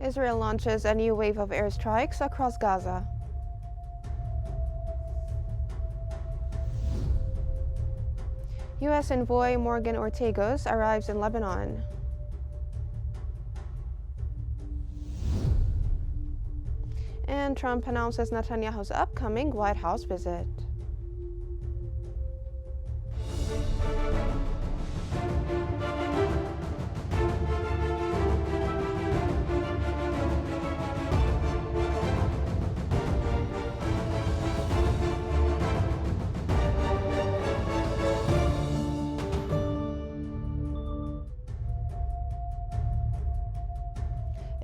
Israel launches a new wave of airstrikes across Gaza. U.S. envoy Morgan Ortagus arrives in Lebanon. And Trump announces Netanyahu's upcoming White House visit.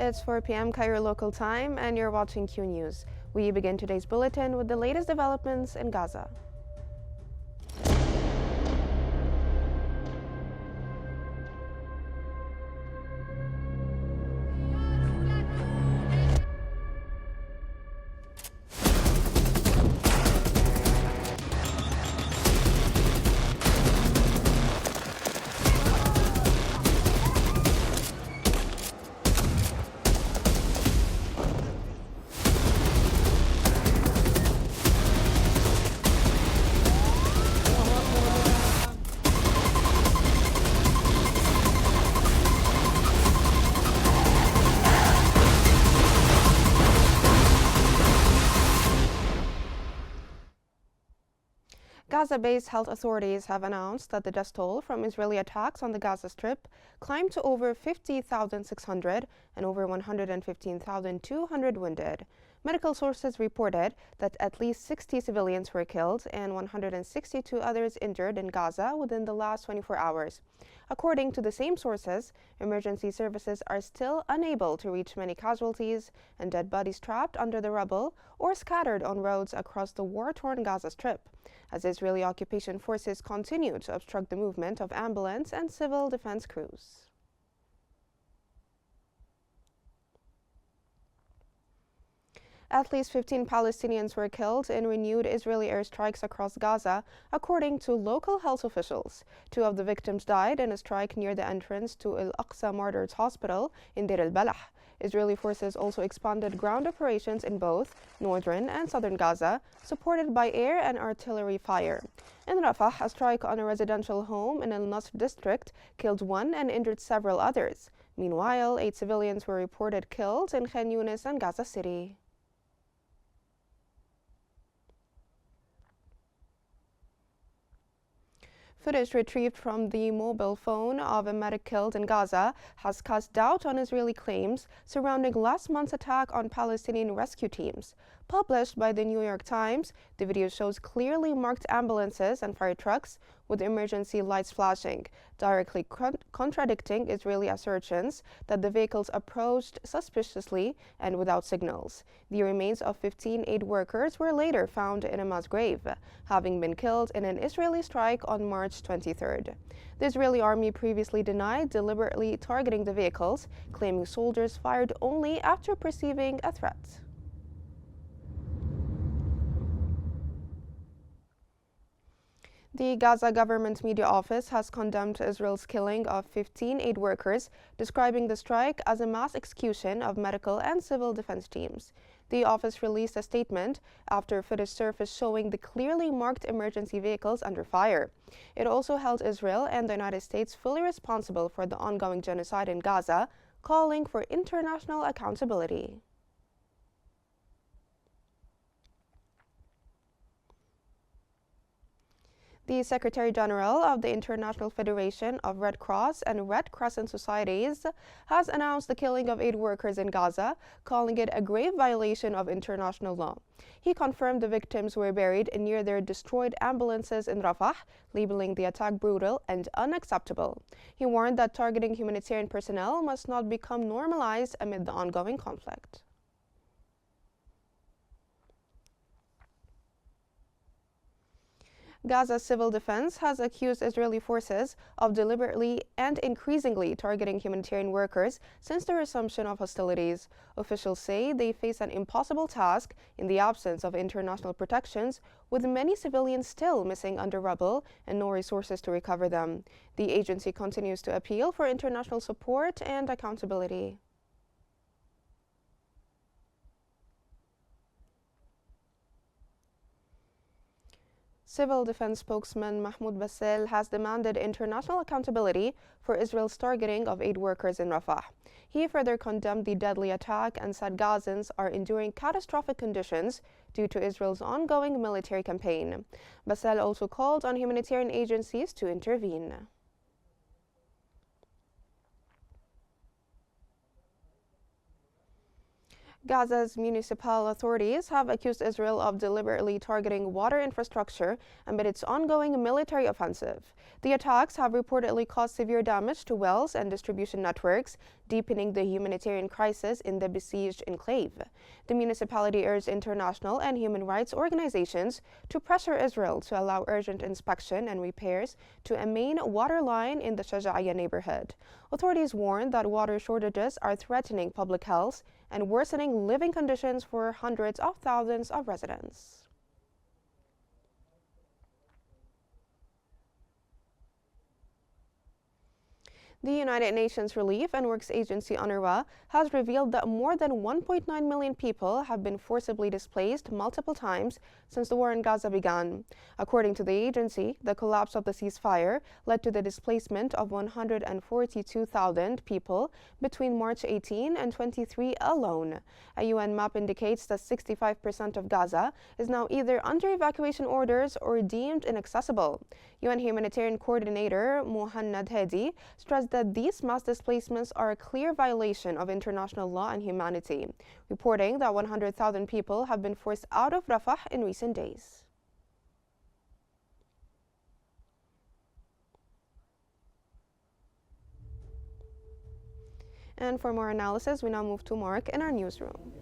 It's 4 p.m. Cairo local time, and you're watching Qnews. We begin today's bulletin with the latest developments in Gaza. Gaza-based health authorities have announced that the death toll from Israeli attacks on the Gaza Strip climbed to over 50,600 and over 115,200 wounded. Medical sources reported that at least 60 civilians were killed and 162 others injured in Gaza within the last 24 hours. According to the same sources, emergency services are still unable to reach many casualties and dead bodies trapped under the rubble or scattered on roads across the war-torn Gaza Strip, as Israeli occupation forces continue to obstruct the movement of ambulance and civil defense crews. At least 15 Palestinians were killed in renewed Israeli airstrikes across Gaza, according to local health officials. 2 of the victims died in a strike near the entrance to Al-Aqsa Martyrs Hospital in Deir al-Balah. Israeli forces also expanded ground operations in both northern and southern Gaza, supported by air and artillery fire. In Rafah, a strike on a residential home in Al-Nasr district killed 1 and injured several others. Meanwhile, 8 civilians were reported killed in Qnews and Gaza City. Footage retrieved from the mobile phone of a medic killed in Gaza has cast doubt on Israeli claims surrounding last month's attack on Palestinian rescue teams. Published by the New York Times, the video shows clearly marked ambulances and fire trucks with emergency lights flashing, directly contradicting Israeli assertions that the vehicles approached suspiciously and without signals. The remains of 15 aid workers were later found in a mass grave, having been killed in an Israeli strike on March 23rd. The Israeli army previously denied deliberately targeting the vehicles, claiming soldiers fired only after perceiving a threat. The Gaza government media office has condemned Israel's killing of 15 aid workers, describing the strike as a mass execution of medical and civil defense teams. The office released a statement after footage surfaced showing the clearly marked emergency vehicles under fire. It also held Israel and the United States fully responsible for the ongoing genocide in Gaza, calling for international accountability. The Secretary General of the International Federation of Red Cross and Red Crescent Societies has announced the killing of aid workers in Gaza, calling it a grave violation of international law. He confirmed the victims were buried near their destroyed ambulances in Rafah, labeling the attack brutal and unacceptable. He warned that targeting humanitarian personnel must not become normalized amid the ongoing conflict. Gaza's civil defense has accused Israeli forces of deliberately and increasingly targeting humanitarian workers since the resumption of hostilities. Officials say they face an impossible task in the absence of international protections, with many civilians still missing under rubble and no resources to recover them. The agency continues to appeal for international support and accountability. Civil Defense spokesman Mahmoud Bassil has demanded international accountability for Israel's targeting of aid workers in Rafah. He further condemned the deadly attack and said Gazans are enduring catastrophic conditions due to Israel's ongoing military campaign. Bassil also called on humanitarian agencies to intervene. Gaza's municipal authorities have accused Israel of deliberately targeting water infrastructure amid its ongoing military offensive. The attacks have reportedly caused severe damage to wells and distribution networks, deepening the humanitarian crisis in the besieged enclave. The municipality urged international and human rights organizations to pressure Israel to allow urgent inspection and repairs to a main water line in the Shaja'iyya neighborhood. Authorities warned that water shortages are threatening public health and worsening living conditions for hundreds of thousands of residents. The United Nations Relief and Works Agency UNRWA has revealed that more than 1.9 million people have been forcibly displaced multiple times since the war in Gaza began. According to the agency, the collapse of the ceasefire led to the displacement of 142,000 people between March 18 and 23 alone. A UN map indicates that 65% of Gaza is now either under evacuation orders or deemed inaccessible. UN humanitarian coordinator Muhannad Hedi stressed that these mass displacements are a clear violation of international law and humanity, reporting that 100,000 people have been forced out of Rafah in recent days. And for more analysis, we now move to Mark in our newsroom.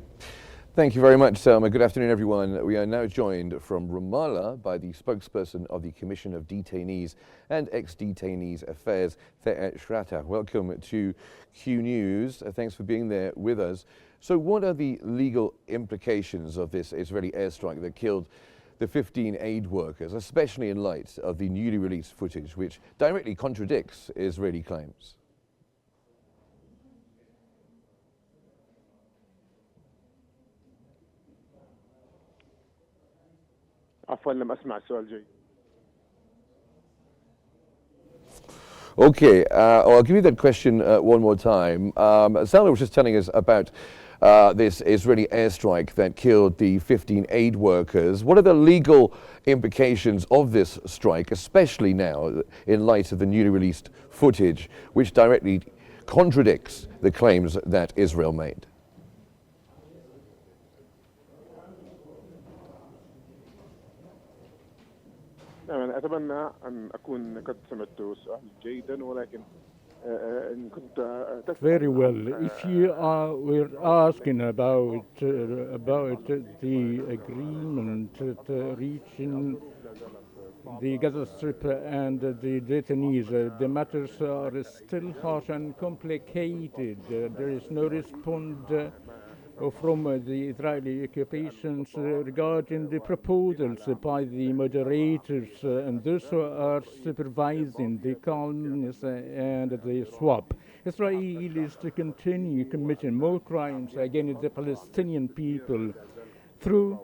Thank you very much, Selma. Good afternoon, everyone. We are now joined from Ramallah by the spokesperson of the Commission of Detainees and Ex-Detainees Affairs, The'et Shrata. Welcome to Q News. Thanks for being there with us. So what are the legal implications of this Israeli airstrike that killed the 15 aid workers, especially in light of the newly released footage, which directly contradicts Israeli claims? عفوا لم أسمع السؤال جيد. Okay, I'll give you that question one more time. Salma was just telling us about this Israeli airstrike that killed the 15 aid workers. What are the legal implications of this strike, especially now in light of the newly released footage, which directly contradicts the claims that Israel made? أنا أتمنى أن أكون قد سمعت السؤال جيدا ولكن إن كنت Very well. If you were asking about the agreement reaching the Gaza Strip and the detainees, the matters are still harsh and complicated. There is no response from the Israeli occupations regarding the proposals by the moderators and those who are supervising the calmness and the swap. Israel is to continue committing more crimes against the Palestinian people through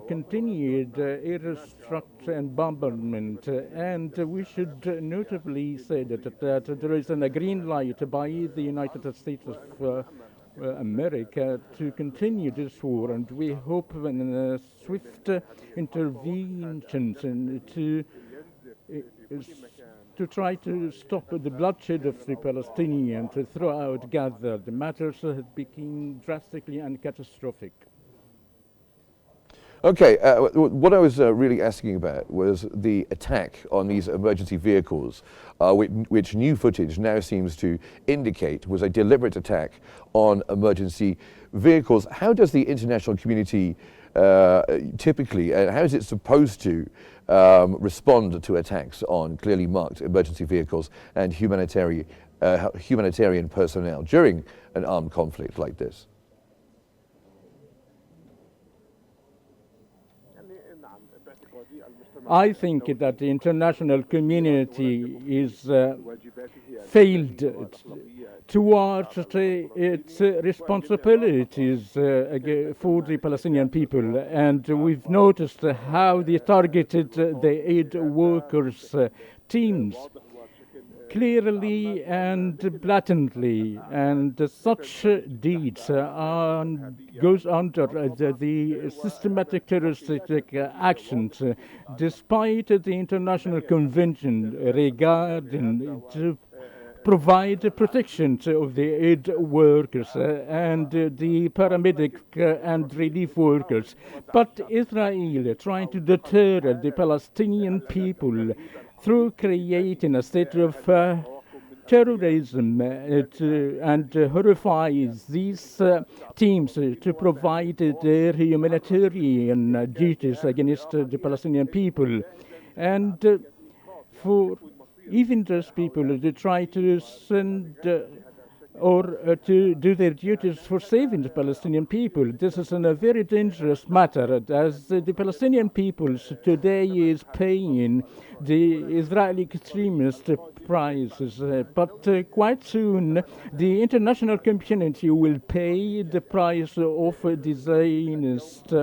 continued airstrikes and bombardment, and we should notably say that there is a green light by the United States of America to continue this war, and we hope in swift interventions and to try to stop the bloodshed of the Palestinians throughout Gaza. The matters have become drastically and catastrophic. Okay, what I was really asking about was the attack on these emergency vehicles, which new footage now seems to indicate was a deliberate attack on emergency vehicles. How does the international community typically, how is it supposed to respond to attacks on clearly marked emergency vehicles and humanitarian personnel during an armed conflict like this? I think that the international community is failed towards its responsibilities for the Palestinian people, and we've noticed how they targeted the aid workers' teams clearly and blatantly, and such deeds goes under the systematic terroristic actions, despite the international convention regarding to provide protection of the aid workers and the paramedic and relief workers. But Israel trying to deter the Palestinian people through creating a state of terrorism and horrifies these teams to provide their humanitarian duties against the Palestinian people. And for even those people to try to send or to do their duties for saving the Palestinian people. This is a very dangerous matter, as the Palestinian people today is paying the Israeli extremist prices. But quite soon, the international community will pay the price of the Zionist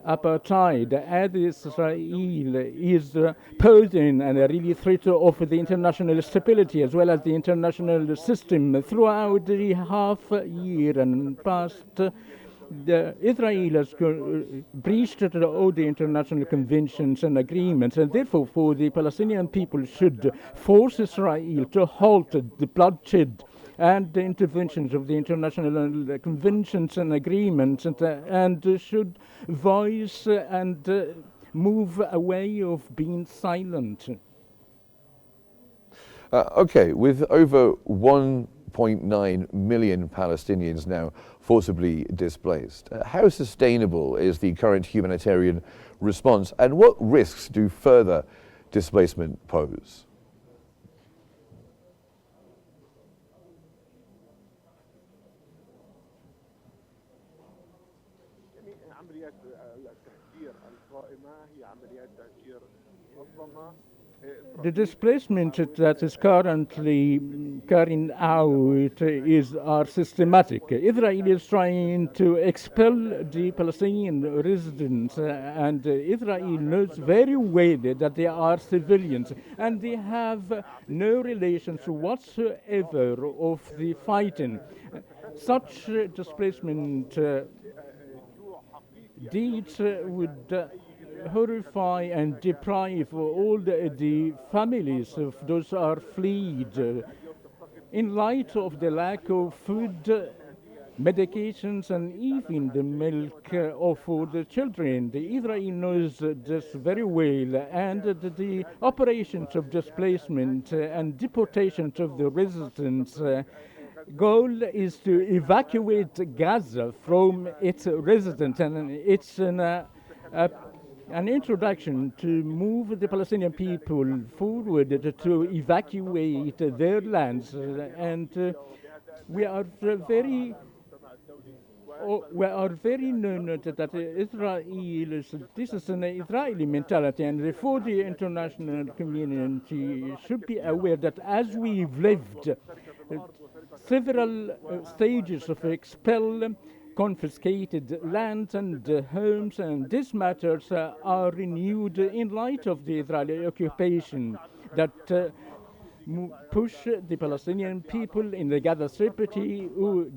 apartheid, as Israel is posing a really threat of the international stability as well as the international system throughout the half year and past. Israel has breached all the international conventions and agreements, and therefore for the Palestinian people should force Israel to halt the bloodshed and the interventions of the international conventions and agreements, and should voice and move away of being silent. Okay, with over 1.9 million Palestinians now forcibly displaced, how sustainable is the current humanitarian response, and what risks do further displacement pose? عمليات التهجير القائمة هي عمليات تهجير منظمة. The displacement that is currently carrying out are systematic. Israel is trying to expel the Palestinian residents, and Israel knows very well that they are civilians, and they have no relations whatsoever of the fighting. Such displacement deeds would horrify and deprive all the families of those who are fled in light of the lack of food, medications, and even the milk for the children. The Israel knows this very well, and the operations of displacement and deportations of the residents goal is to evacuate Gaza from its residents, and it's an introduction to move the Palestinian people forward to evacuate their lands, and we are very known that Israel this is an Israeli mentality, and for the international community should be aware that as we've lived several stages of expel confiscated lands and homes, and these matters are renewed in light of the Israeli occupation that push the Palestinian people in the Gaza Strip who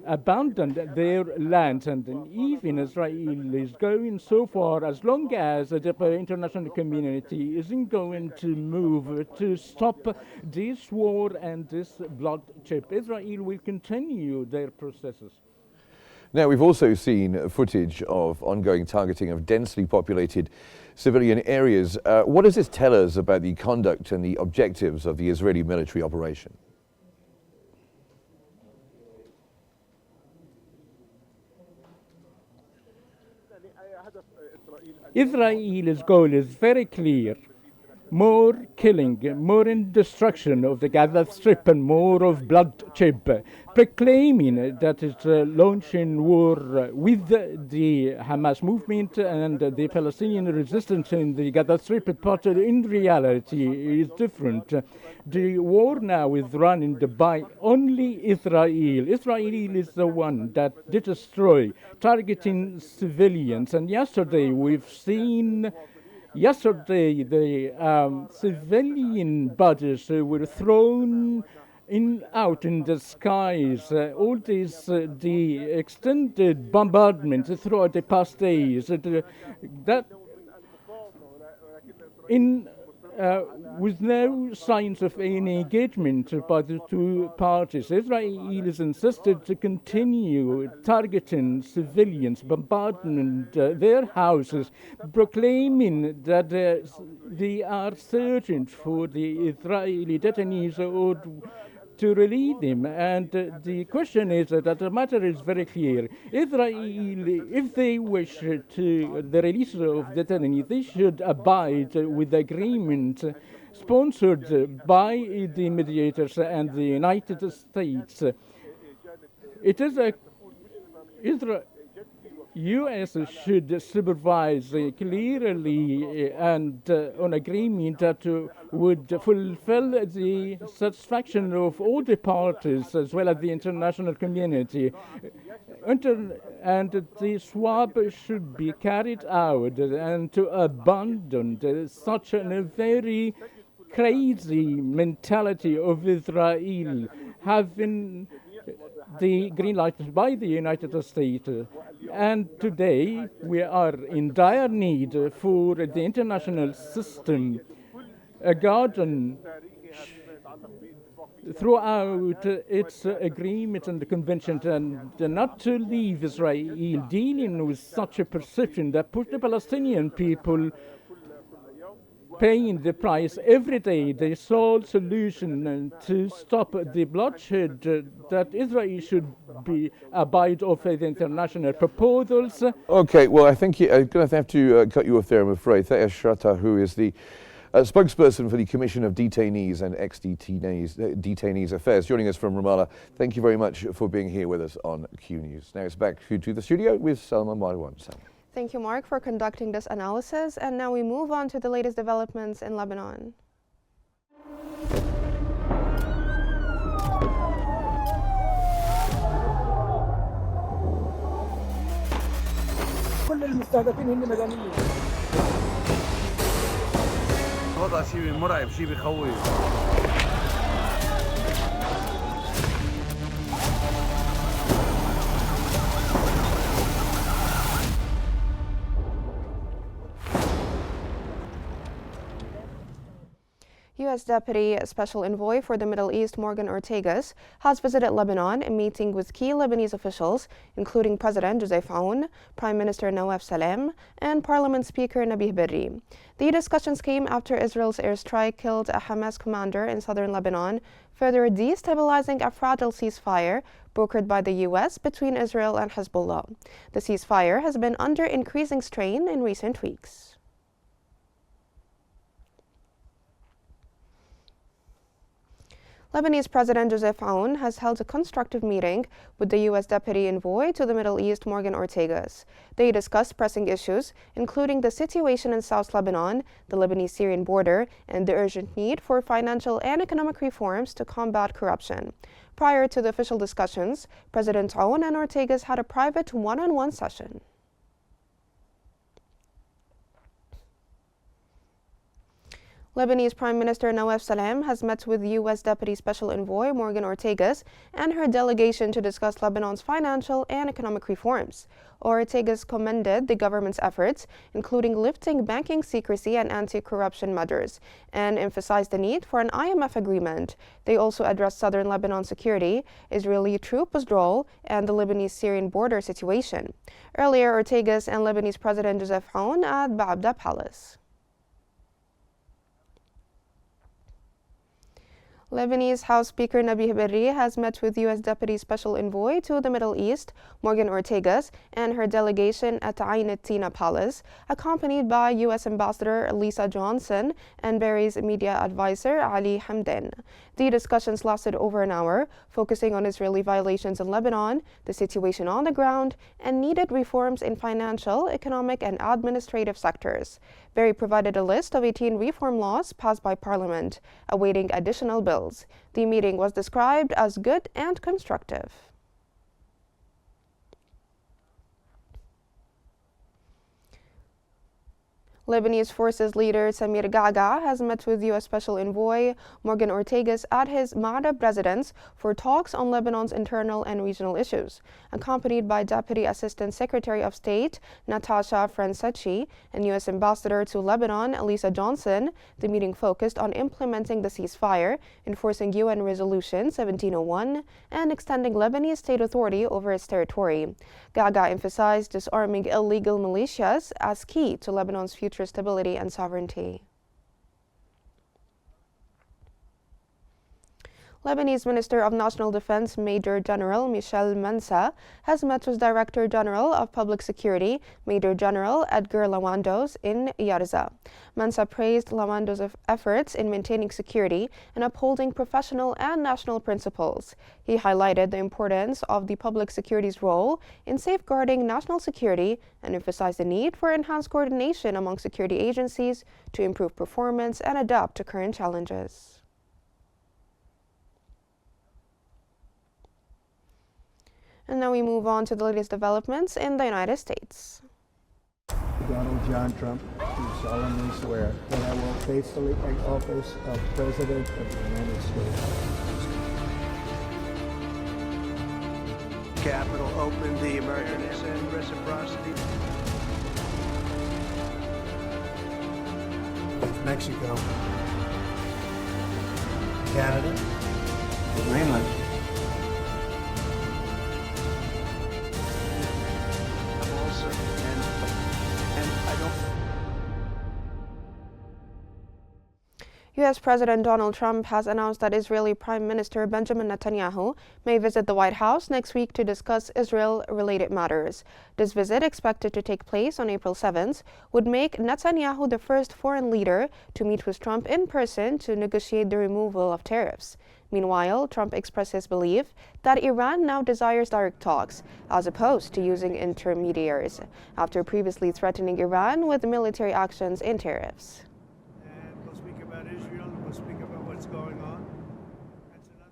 abandoned their lands, and even Israel is going so far as long as the international community isn't going to move to stop this war and this bloodshed. Israel will continue their processes. Now, we've also seen footage of ongoing targeting of densely populated civilian areas. What does this tell us about the conduct and the objectives of the Israeli military operation? Israel's goal is very clear. more killing, more destruction of the Gaza Strip, and more of bloodshed, proclaiming that it's launching war with the Hamas movement and the Palestinian resistance in the Gaza Strip, but in reality is different. The war now is run by only Israel. Israel is the one that did destroy, targeting civilians. And yesterday we've seen the civilian bodies were thrown out in the skies. All this, the extended bombardment throughout the past days, that in with no signs of any engagement by the two parties. Israel is insisted to continue targeting civilians, bombarding their houses, proclaiming that they are searching for the Israeli detainees or to release them. And the question is that the matter is very clear. Israel, if they wish to the release of detainees, they should abide with the agreement sponsored by the mediators and the United States. It is U.S. should supervise clearly and on agreement that would fulfill the satisfaction of all the parties as well as the international community. And the swap should be carried out and to abandon such a very crazy mentality of Israel having the green light by the United States. And today we are in dire need for the international system, a garden throughout its agreements and the conventions, and not to leave Israel dealing with such a perception that put the Palestinian people paying the price every day. The sole solution to stop the bloodshed that Israel should be abide of the international proposals. Okay, well, I think I'm going to have to cut you off there, I'm afraid. Thea Shrata, who is the spokesperson for the Commission of Detainees and Ex-Detainees Affairs, joining us from Ramallah. Thank you very much for being here with us on Q News. Now it's back to the studio with Salma Marwan. Thank you, Mark, for conducting this analysis. And now we move on to the latest developments in Lebanon. كل المستهدفين هن مدنيين. وضع شيء مرعب، شيء بخوف. U.S. Deputy Special Envoy for the Middle East Morgan Ortagus has visited Lebanon and meeting with key Lebanese officials, including President Joseph Aoun, Prime Minister Nawaf Salem, and Parliament Speaker Nabih Berri. The discussions came after Israel's airstrike killed a Hamas commander in southern Lebanon, further destabilizing a fragile ceasefire brokered by the U.S. between Israel and Hezbollah. The ceasefire has been under increasing strain in recent weeks. Lebanese President Joseph Aoun has held a constructive meeting with the U.S. Deputy Envoy to the Middle East, Morgan Ortagus. They discussed pressing issues, including the situation in South Lebanon, the Lebanese-Syrian border, and the urgent need for financial and economic reforms to combat corruption. Prior to the official discussions, President Aoun and Ortagus had a private one-on-one session. Lebanese Prime Minister Nawaf Salem has met with U.S. Deputy Special Envoy Morgan Ortagus and her delegation to discuss Lebanon's financial and economic reforms. Ortagus commended the government's efforts, including lifting banking secrecy and anti-corruption measures, and emphasized the need for an IMF agreement. They also addressed southern Lebanon security, Israeli troop withdrawal, and the Lebanese-Syrian border situation. Earlier, Ortagus and Lebanese President Joseph Aoun at Ba'abda Palace. Lebanese House Speaker Nabih Berri has met with U.S. Deputy Special Envoy to the Middle East, Morgan Ortagus, and her delegation at Ain al-Tina Palace, accompanied by U.S. Ambassador Lisa Johnson and Berri's media advisor Ali Hamdan. The discussions lasted over an hour, focusing on Israeli violations in Lebanon, the situation on the ground, and needed reforms in financial, economic, and administrative sectors. Berri provided a list of 18 reform laws passed by Parliament, awaiting additional bills. The meeting was described as good and constructive. Lebanese Forces leader Samir Gaga has met with U.S. Special Envoy Morgan Ortagus at his Ma'arib residence for talks on Lebanon's internal and regional issues. Accompanied by Deputy Assistant Secretary of State Natasha Franceschi and U.S. Ambassador to Lebanon Lisa Johnson, the meeting focused on implementing the ceasefire, enforcing UN Resolution 1701, and extending Lebanese state authority over its territory. Gaga emphasized disarming illegal militias as key to Lebanon's future stability and sovereignty. Lebanese Minister of National Defense Major General Michel Mansa has met with Director General of Public Security Major General Edgar Lawandos in Yarza. Mansa praised Lawandos' efforts in maintaining security and upholding professional and national principles. He highlighted the importance of the public security's role in safeguarding national security and emphasized the need for enhanced coordination among security agencies to improve performance and adapt to current challenges. And now we move on to the latest developments in the United States. Donald John Trump, do solemnly swear that I will faithfully take office of President of the United States. Capitol open, the American and reciprocity. Mexico. Canada. Greenland. U.S. President Donald Trump has announced that Israeli Prime Minister Benjamin Netanyahu may visit the White House next week to discuss Israel-related matters. This visit, expected to take place on April 7th, would make Netanyahu the first foreign leader to meet with Trump in person to negotiate the removal of tariffs. Meanwhile, Trump expressed his belief that Iran now desires direct talks, as opposed to using intermediaries, after previously threatening Iran with military actions and tariffs. Israel, we'll speak about what's going on. That's another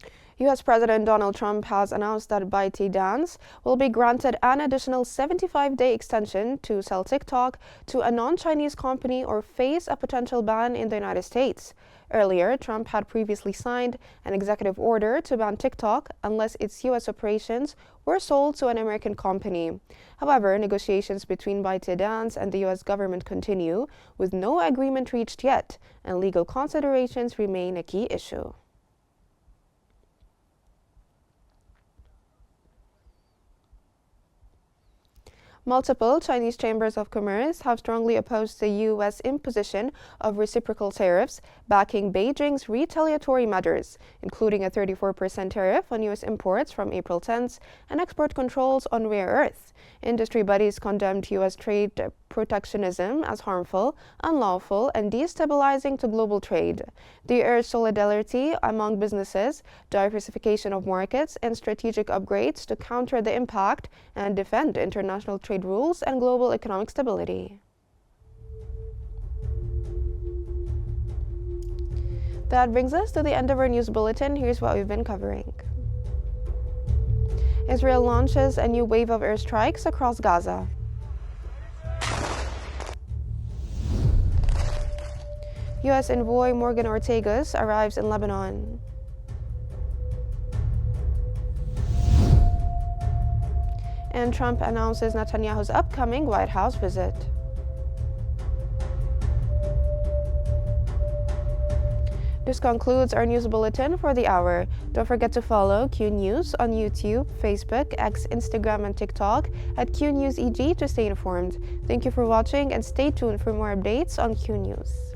thing U.S. President Donald Trump has announced that ByteDance will be granted an additional 75-day extension to sell TikTok to a non-Chinese company or face a potential ban in the United States. Earlier, Trump had previously signed an executive order to ban TikTok unless its U.S. operations were sold to an American company. However, negotiations between ByteDance and the U.S. government continue, with no agreement reached yet, and legal considerations remain a key issue. Multiple Chinese chambers of commerce have strongly opposed the U.S. imposition of reciprocal tariffs, backing Beijing's retaliatory measures, including a 34% tariff on U.S. imports from April 10th and export controls on rare earth. Industry bodies condemned U.S. trade protectionism as harmful, unlawful, and destabilizing to global trade. They urged solidarity among businesses, diversification of markets, and strategic upgrades to counter the impact and defend international trade rules and global economic stability. That brings us to the end of our news bulletin. Here's what we've been covering. Israel launches a new wave of airstrikes across Gaza. U.S. envoy Morgan Ortagus arrives in Lebanon. And Trump announces Netanyahu's upcoming White House visit. This concludes our news bulletin for the hour. Don't forget to follow Qnews on YouTube, Facebook, X, Instagram, and TikTok at QNewsEG to stay informed. Thank you for watching and stay tuned for more updates on Qnews.